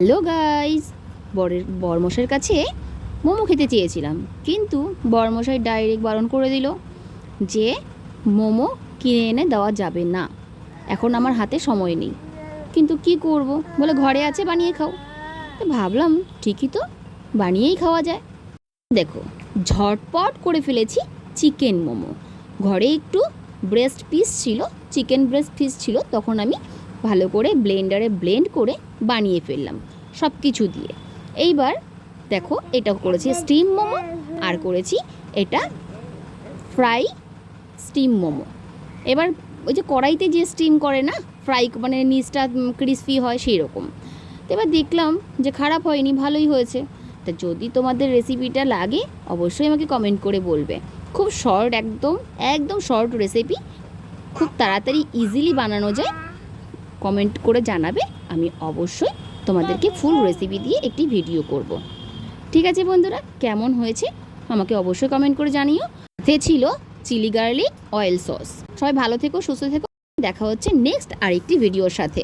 Hello guys, বরমশাইয়ের কাছে মোমো খেতে চেয়েছিলাম, কিন্তু বরমশাই ডাইরেক্ট বারণ করে দিল যে মোমো কিনে এনে দেওয়া যাবে না, এখন আমার হাতে সময় নেই। কিন্তু কি করব, বলে ঘরে আছে বানিয়ে খাও। তো ভাবলাম ঠিকই তো, বানিয়েই খাওয়া যায়। দেখো, ঝটপট করে ফেলেছি চিকেন মোমো। ঘরে একটু ব্রেস্ট পিস ছিল, চিকেন ব্রেস্ট পিস ছিল, তখন আমি ভালো করে ব্লেন্ডারে ব্লেন্ড করে বানিয়ে ফেললাম সব কিছু দিয়ে। এইবার দেখো, এটা করেছি স্টিম মোমো, আর করেছি এটা ফ্রাই স্টিম মোমো। এবার ওই যে কড়াইতে যে স্টিম করে না, ফ্রাই মানে নিচটা ক্রিসপি হয় সেই রকম। তো এবার দেখলাম যে খারাপ হয়নি, ভালোই হয়েছে। তা যদি তোমাদের রেসিপিটা লাগে অবশ্যই আমাকে কমেন্ট করে বলবে। খুব শর্ট, একদম একদম শর্ট রেসিপি, খুব তাড়াতাড়ি ইজিলি বানানো যায়। কমেন্ট করে জানাবে, আমি অবশ্যই তোমাদেরকে ফুল রেসিপি দিয়ে একটি ভিডিও করব। ঠিক আছে বন্ধুরা, কেমন হয়েছে আমাকে অবশ্যই কমেন্ট করে জানিও। সাথে ছিল চিলি গার্লিক অয়েল সস। সবাই ভালো থেকো, সুস্থ থেকো। দেখা হচ্ছে নেক্সট আরেকটি ভিডিওর সাথে।